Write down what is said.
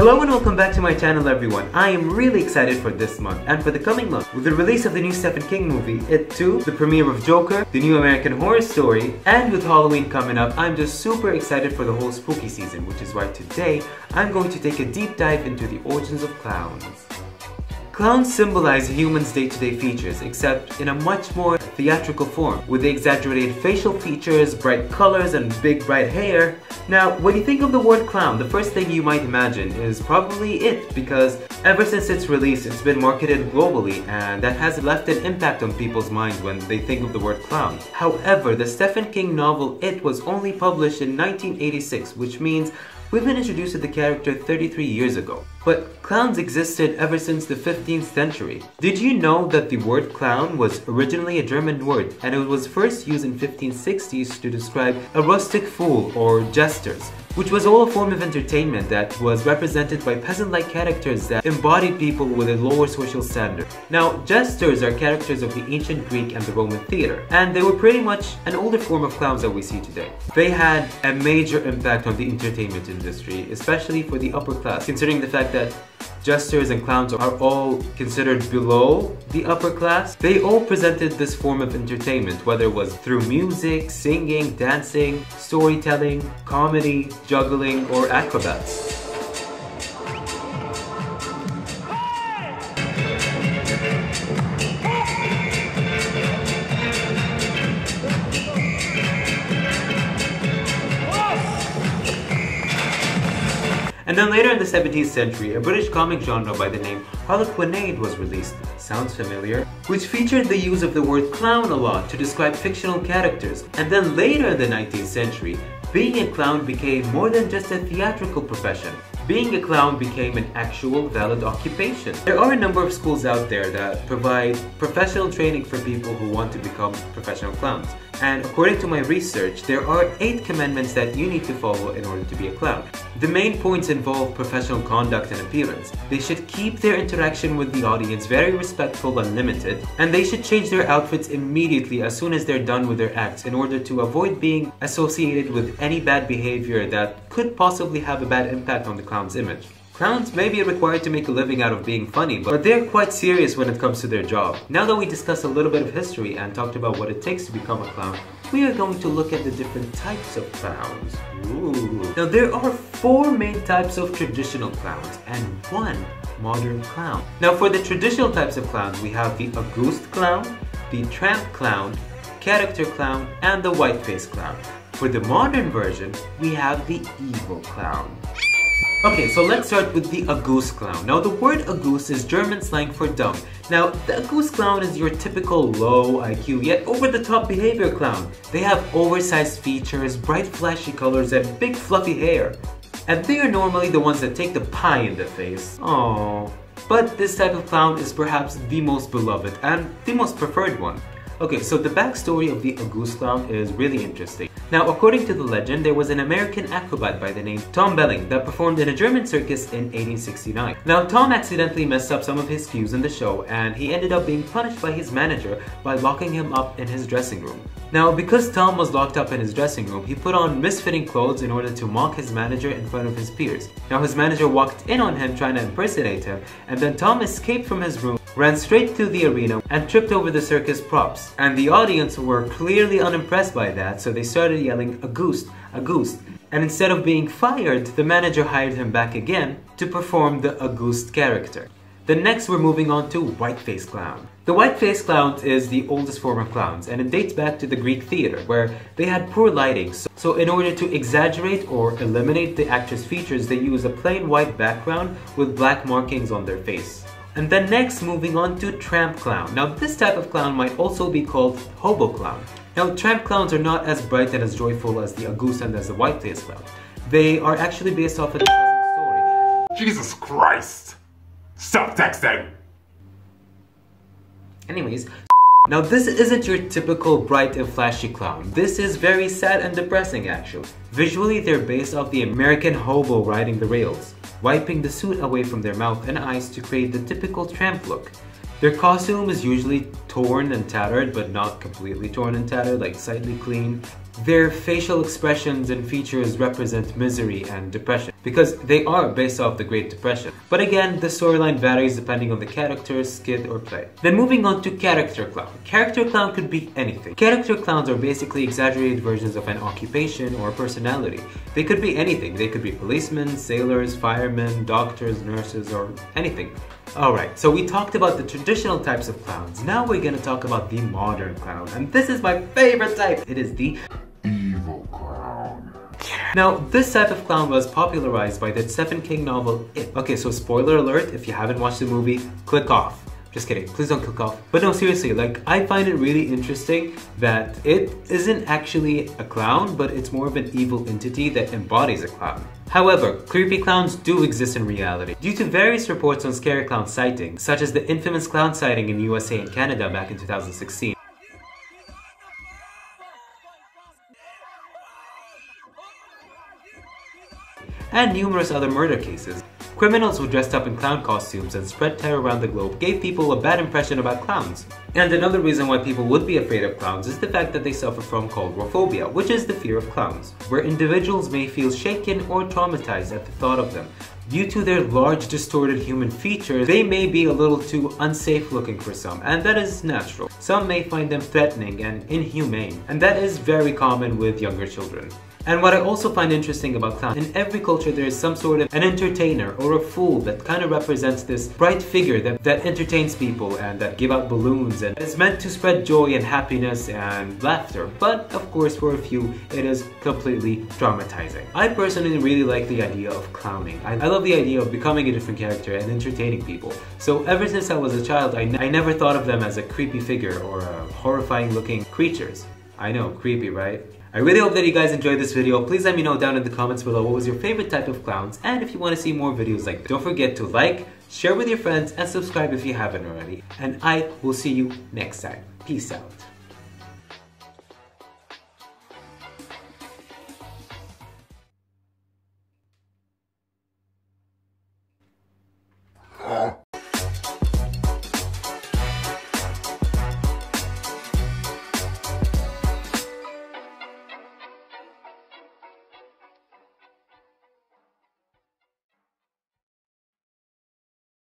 Hello and welcome back to my channel everyone. I am really excited for this month and for the coming month. With the release of the new Stephen King movie, It 2, the premiere of Joker, the new American Horror Story, and with Halloween coming up, I'm just super excited for the whole spooky season, which is why today I'm going to take a deep dive into the origins of clowns. Clowns symbolize humans' day-to-day features, except in a much more theatrical form, with the exaggerated facial features, bright colors, and big bright hair. Now, when you think of the word clown, the first thing you might imagine is probably it, because ever since its release, it's been marketed globally, and that has left an impact on people's minds when they think of the word clown. However, the Stephen King novel It was only published in 1986, which means we've been introduced to the character 33 years ago. But clowns existed ever since the 15th century. Did you know that the word clown was originally a German word, and it was first used in 1560s to describe a rustic fool or jesters, which was all a form of entertainment that was represented by peasant-like characters that embodied people with a lower social standard. Now, jesters are characters of the ancient Greek and the Roman theater, and they were pretty much an older form of clowns that we see today. They had a major impact on the entertainment industry, especially for the upper class, considering the fact that jesters and clowns are all considered below the upper class. They all presented this form of entertainment, whether it was through music, singing, dancing, storytelling, comedy, juggling, or acrobats. And then later in the 17th century, a British comic genre by the name Harlequinade was released, sounds familiar, which featured the use of the word clown a lot to describe fictional characters. And then later in the 19th century, being a clown became more than just a theatrical profession. Being a clown became an actual valid occupation. There are a number of schools out there that provide professional training for people who want to become professional clowns. And according to my research, there are 8 commandments that you need to follow in order to be a clown. The main points involve professional conduct and appearance. They should keep their interaction with the audience very respectful and limited, and they should change their outfits immediately as soon as they're done with their acts in order to avoid being associated with any bad behavior that could possibly have a bad impact on the clown's image. Clowns may be required to make a living out of being funny, but they're quite serious when it comes to their job. Now that we discussed a little bit of history and talked about what it takes to become a clown, we are going to look at the different types of clowns. Ooh. Now there are 4 main types of traditional clowns and 1 modern clown. Now for the traditional types of clowns, we have the Goose Clown, the Tramp Clown, Character Clown, and the White-Faced Clown. For the modern version, we have the Evil Clown. Okay, so let's start with the Goose Clown. Now the word Goose is German slang for dumb. Now the Goose Clown is your typical low IQ yet over-the-top behavior clown. They have oversized features, bright flashy colors, and big fluffy hair. And they are normally the ones that take the pie in the face. Aww. But this type of clown is perhaps the most beloved and the most preferred one. Okay, so the backstory of the Goose Clown is really interesting. Now, according to the legend, there was an American acrobat by the name Tom Belling that performed in a German circus in 1869. Now, Tom accidentally messed up some of his cues in the show, and he ended up being punished by his manager by locking him up in his dressing room. Now, because Tom was locked up in his dressing room, he put on misfitting clothes in order to mock his manager in front of his peers. Now, his manager walked in on him trying to impersonate him, and then Tom escaped from his room, ran straight to the arena, and tripped over the circus props. And the audience were clearly unimpressed by that, so they started yelling, "A goose, a goose." And instead of being fired, the manager hired him back again to perform the goose character. Then next we're moving on to White-Faced Clown. The White-Faced Clown is the oldest form of clowns, and it dates back to the Greek theater, where they had poor lighting. So in order to exaggerate or eliminate the actor's features, they use a plain white background with black markings on their face. And then next, moving on to Tramp Clown. Now this type of clown might also be called Hobo Clown. Now tramp clowns are not as bright and as joyful as the Goose and as the White-Faced Clown. They are actually based off a present story. Jesus Christ! Stop texting! Anyways, now this isn't your typical bright and flashy clown. This is very sad and depressing actually. Visually, they're based off the American hobo riding the rails, wiping the soot away from their mouth and eyes to create the typical tramp look. Their costume is usually torn and tattered, but not completely torn and tattered, like slightly clean. Their facial expressions and features represent misery and depression. because they are based off the Great Depression. But again, the storyline varies depending on the character, skit, or play. Then moving on to character clown. Character clown could be anything. Character clowns are basically exaggerated versions of an occupation or personality. They could be anything. They could be policemen, sailors, firemen, doctors, nurses, or anything. Alright, so we talked about the traditional types of clowns. Now we're gonna talk about the modern clown. And this is my favorite type. It is the Evil clown. Now, this type of clown was popularized by the Stephen King novel It. Okay, so spoiler alert, if you haven't watched the movie, click off. Just kidding, please don't click off. But no, seriously, like, I find it really interesting that it isn't actually a clown, but it's more of an evil entity that embodies a clown. However, creepy clowns do exist in reality. Due to various reports on scary clown sightings, such as the infamous clown sighting in USA and Canada back in 2016, and numerous other murder cases. Criminals who dressed up in clown costumes and spread terror around the globe gave people a bad impression about clowns. And another reason why people would be afraid of clowns is the fact that they suffer from coulrophobia, which is the fear of clowns, where individuals may feel shaken or traumatized at the thought of them. Due to their large distorted human features, they may be a little too unsafe looking for some, and that is natural. Some may find them threatening and inhumane, and that is very common with younger children. And what I also find interesting about clowns, in every culture there is some sort of an entertainer or a fool that kind of represents this bright figure that entertains people and that give out balloons and is meant to spread joy and happiness and laughter. But of course for a few it is completely traumatizing. I personally really like the idea of clowning. I love the idea of becoming a different character and entertaining people. So ever since I was a child I never thought of them as a creepy figure or horrifying looking creatures. I know, creepy, right? I really hope that you guys enjoyed this video. Please let me know down in the comments below what was your favorite type of clowns, and if you want to see more videos like this. Don't forget to like, share with your friends, and subscribe if you haven't already. And I will see you next time. Peace out.